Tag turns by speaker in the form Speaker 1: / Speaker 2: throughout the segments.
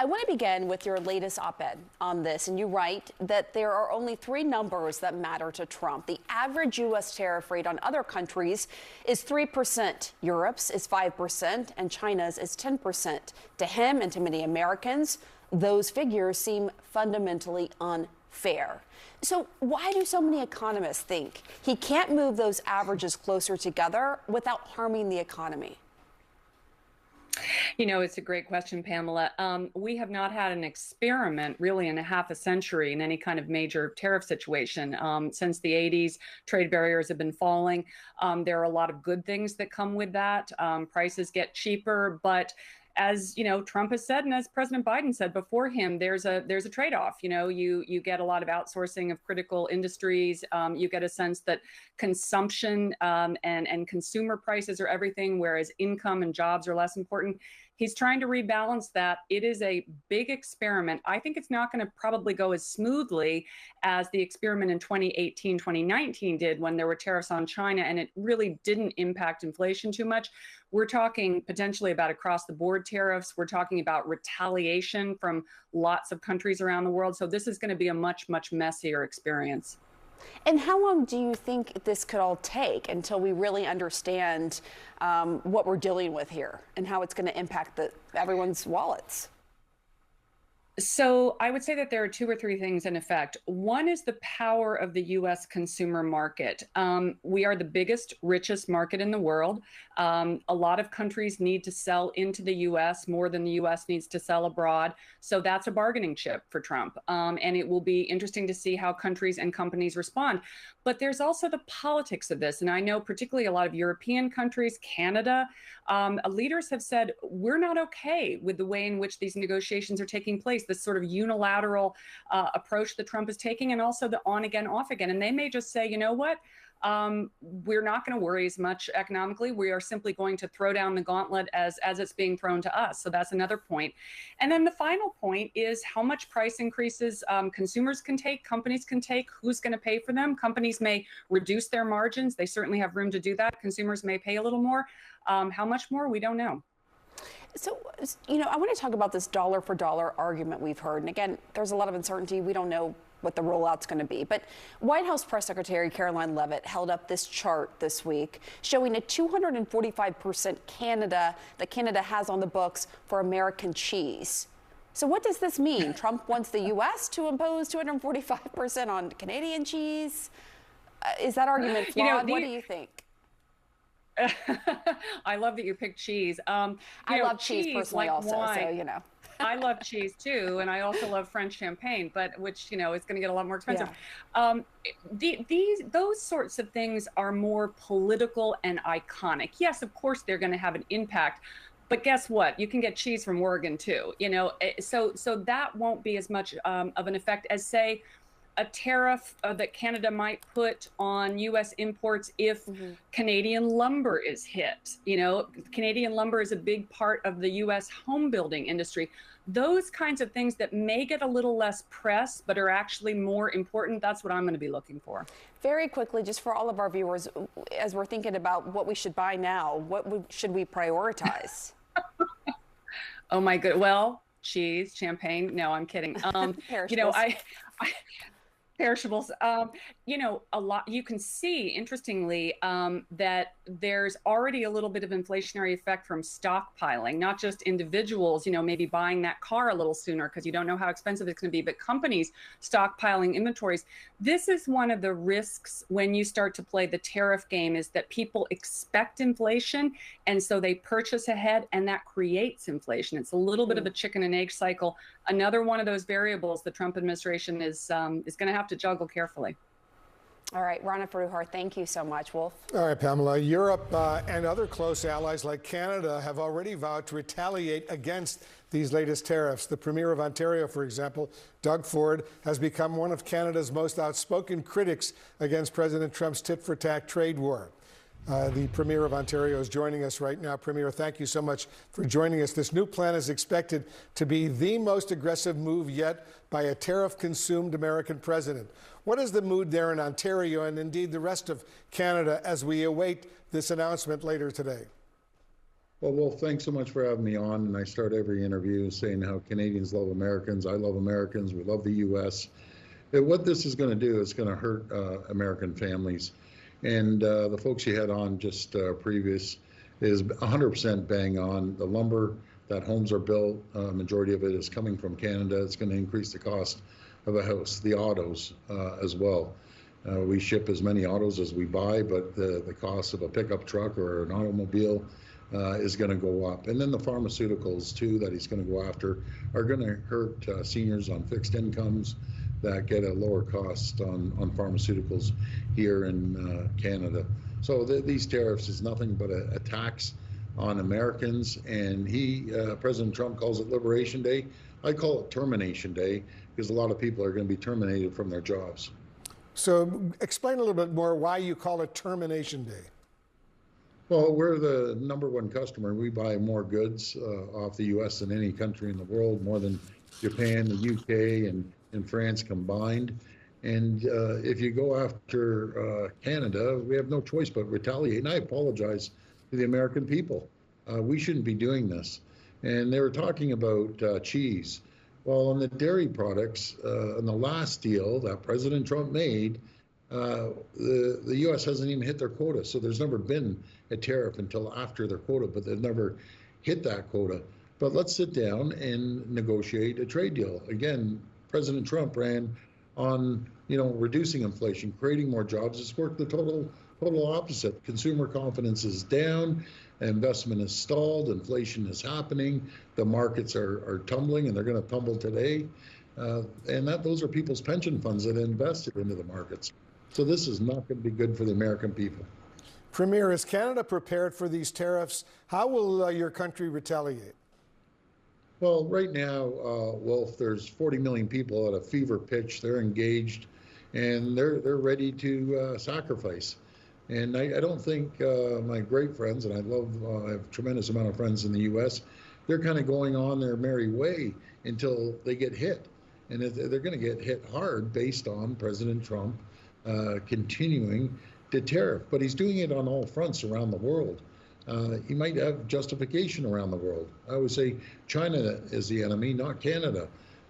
Speaker 1: want to begin with your latest op-ed on this, and you write that there are only three numbers that matter to Trump. The average U.S. tariff rate on other countries is 3%, Europe's is 5%, and China's is 10%. To him and to many Americans, those figures seem fundamentally unfair. So why do so many economists think he can't move those averages closer together without harming the economy?
Speaker 2: You know, it's a great question, Pamela. We have not had an experiment really in a half a century in any kind of major tariff situation. Since the 80s, trade barriers have been falling. There are a lot of good things that come with that. Prices get cheaper, but as you know, Trump has said, and as President Biden said before him, there's a trade-off. You know, you get a lot of outsourcing of critical industries. You get a sense that consumption and consumer prices are everything, whereas income and jobs are less important. He's trying to rebalance that. It is a big experiment. I think it's not going to probably go as smoothly as the experiment in 2018, 2019 did when there were tariffs on China, and it really didn't impact inflation too much. We're talking potentially about across-the-board tariffs. We're talking about retaliation from lots of countries around the world. So this is going to be a much, much messier experience.
Speaker 1: And how long do you think this could all take until we really understand what we're dealing with here and how it's going to impact everyone's wallets?
Speaker 2: So I would say that there are two or three things in effect. One is the power of the U.S. consumer market. We are the biggest, richest market in the world. A lot of countries need to sell into the U.S. more than the U.S. needs to sell abroad. So that's a bargaining chip for Trump. And it will be interesting to see how countries and companies respond. But there's also the politics of this. And I know particularly a lot of European countries, Canada, leaders have said, we're not okay with the way in which these negotiations are taking place, this sort of unilateral approach that Trump is taking, and also the on again, off again. And they may just say, you know what? We're not going to worry as much economically. We are simply going to throw down the gauntlet as it's being thrown to us. So that's another point. And then the final point is how much price increases consumers can take, companies can take, who's going to pay for them. Companies may reduce their margins. They certainly have room to do that. Consumers may pay a little more. How much more? We don't know.
Speaker 1: So, you know, I want to talk about this dollar for dollar argument we've heard. And again, there's a lot of uncertainty. We don't know what the rollout's going to be. But White House Press Secretary Caroline Leavitt held up this chart this week showing a 245% that Canada has on the books for American cheese. So what does this mean? Trump wants the U.S. to impose 245% on Canadian cheese? Is that argument flawed? You know, what do you think?
Speaker 2: I love that you picked cheese.
Speaker 1: I love cheese personally, like also, wine. So, you know.
Speaker 2: I love cheese too, and I also love French champagne, but which, you know, is going to get a lot more expensive. Yeah. Those sorts of things are more political and iconic. Yes, of course, they're going to have an impact. But guess what? You can get cheese from Oregon too. You know, so that won't be as much of an effect as, say, a tariff that Canada might put on U.S. imports if Canadian lumber is hit. You know, Canadian lumber is a big part of the U.S. home building industry. Those kinds of things that may get a little less press, but are actually more important, that's what I'm going to be looking for.
Speaker 1: Very quickly, just for all of our viewers, as we're thinking about what we should buy now, should we prioritize?
Speaker 2: Oh, my good. Well, cheese, champagne. No, I'm kidding. You know, perishables. You know, a lot, you can see, interestingly, that there's already a little bit of inflationary effect from stockpiling, not just individuals, you know, maybe buying that car a little sooner because you don't know how expensive it's going to be, but companies stockpiling inventories. This is one of the risks when you start to play the tariff game, is that people expect inflation, and so they purchase ahead, and that creates inflation. It's a little bit of a chicken and egg cycle. Another one of those variables the Trump administration is going to have to juggle carefully.
Speaker 1: All right, Rana Foroohar, thank you so much. Wolf.
Speaker 3: All right, Pamela. Europe and other close allies like Canada have already vowed to retaliate against these latest tariffs. The Premier of Ontario, for example, Doug Ford, has become one of Canada's most outspoken critics against President Trump's tit-for-tat trade war. The Premier of Ontario is joining us right now. Premier, thank you so much for joining us. This new plan is expected to be the most aggressive move yet by a tariff-consumed American president. What is the mood there in Ontario and indeed the rest of Canada as we await this announcement later today?
Speaker 4: Well, thanks so much for having me on. And I start every interview saying how Canadians love Americans. I love Americans. We love the U.S. And what this is going to do is going to hurt American families. And the folks you had on just previous is 100% bang on. The lumber that homes are built, majority of it is coming from Canada. It's going to increase the cost of a house, the autos as well. We ship as many autos as we buy, but the cost of a pickup truck or an automobile is going to go up. And then the pharmaceuticals, too, that he's going to go after are going to hurt seniors on fixed incomes that get a lower cost on pharmaceuticals here in Canada. So these tariffs is nothing but a tax on Americans. And President Trump calls it Liberation Day. I call it Termination Day because a lot of people are going to be terminated from their jobs.
Speaker 3: So explain a little bit more why you call it Termination Day.
Speaker 4: Well, we're the #1 customer. We buy more goods off the U.S. than any country in the world, more than Japan, the U.K., and France combined. And if you go after Canada, we have no choice but retaliate. And I apologize to the American people. We shouldn't be doing this. And they were talking about cheese. Well, on the dairy products, on the last deal that President Trump made, the U.S. hasn't even hit their quota. So there's never been a tariff until after their quota, but they've never hit that quota. But let's sit down and negotiate a trade deal. Again, President Trump ran on, reducing inflation, creating more jobs. It's worked the total opposite. Consumer confidence is down, investment is stalled, inflation is happening, the markets are tumbling, and they're going to tumble today. And those are people's pension funds that invested into the markets. So this is not going to be good for the American people.
Speaker 3: Premier, is Canada prepared for these tariffs? How will your country retaliate?
Speaker 4: Well, right now, Wolf, there's 40 million people at a fever pitch. They're engaged, and they're ready to sacrifice. And I don't think my great friends, and I have a tremendous amount of friends in the U.S., they're kind of going on their merry way until they get hit. And they're going to get hit hard based on President Trump continuing to tariff. But he's doing it on all fronts around the world. He might have justification around the world. I would say China is the enemy, not Canada.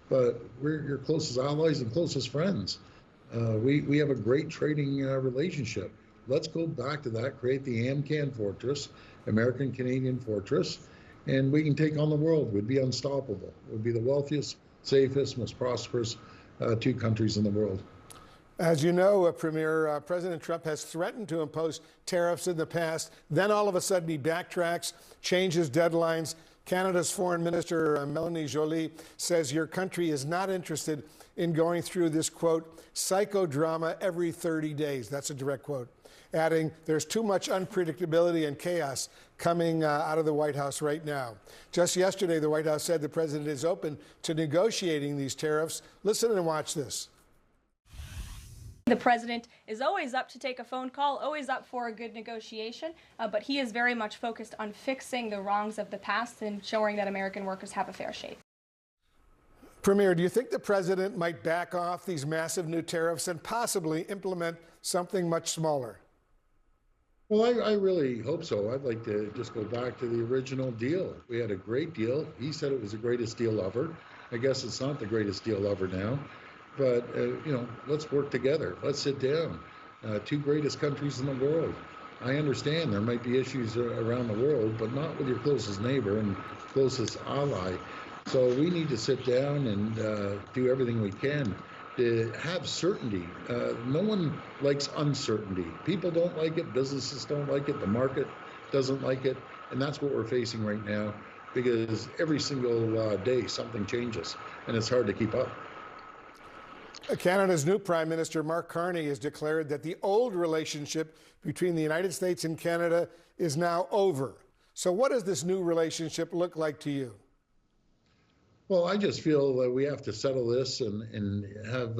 Speaker 4: But we're your closest allies and closest friends. We have a great trading relationship. Let's go back to that, create the AMCAN fortress, American-Canadian fortress, and we can take on the world. We'd be unstoppable. We'd be the wealthiest, safest, most prosperous 2 countries in the world.
Speaker 3: As you know, Premier, President Trump has threatened to impose tariffs in the past. Then all of a sudden he backtracks, changes deadlines. Canada's Foreign Minister, Melanie Joly, says your country is not interested in going through this, quote, psychodrama every 30 days. That's a direct quote. Adding, there's too much unpredictability and chaos coming out of the White House right now. Just yesterday, the White House said the president is open to negotiating these tariffs. Listen and watch this.
Speaker 5: The president is always up to take a phone call, always up for a good negotiation, but he is very much focused on fixing the wrongs of the past and ensuring that American workers have a fair shake.
Speaker 3: Premier, do you think the president might back off these massive new tariffs and possibly implement something much smaller?
Speaker 4: Well, I really hope so. I'd like to just go back to the original deal. We had a great deal. He said it was the greatest deal ever. I guess it's not the greatest deal ever now. But, let's work together. Let's sit down. 2 greatest countries in the world. I understand there might be issues around the world, but not with your closest neighbor and closest ally. So we need to sit down and do everything we can to have certainty. No one likes uncertainty. People don't like it. Businesses don't like it. The market doesn't like it. And that's what we're facing right now because every single day something changes and it's hard to keep up.
Speaker 3: Canada's new Prime Minister, Mark Carney, has declared that the old relationship between the United States and Canada is now over. So what does this new relationship look like to you?
Speaker 4: Well, I just feel that we have to settle this and have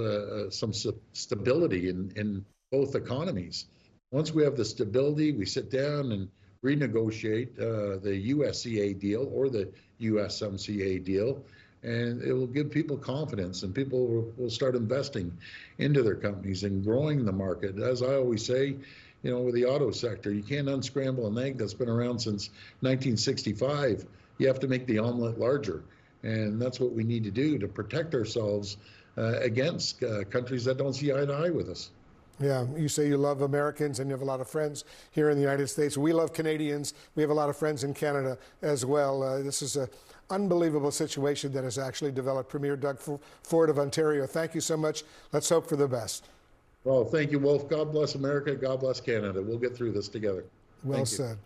Speaker 4: some stability in both economies. Once we have the stability, we sit down and renegotiate the USCA deal or the USMCA deal, and it will give people confidence, and people will start investing into their companies and growing the market. As I always say, with the auto sector. You can't unscramble an egg that's been around since 1965. You have to make the omelet larger. And that's what we need to do to protect ourselves against countries that don't see eye to eye with us.
Speaker 3: Yeah, you say you love Americans and you have a lot of friends here in the United States. We love Canadians. We have a lot of friends in Canada as well. This is an unbelievable situation that has actually developed. Premier Doug Ford of Ontario, thank you so much. Let's hope for the best.
Speaker 4: Well, thank you, Wolf. God bless America. God bless Canada. We'll get through this together.
Speaker 3: Well said.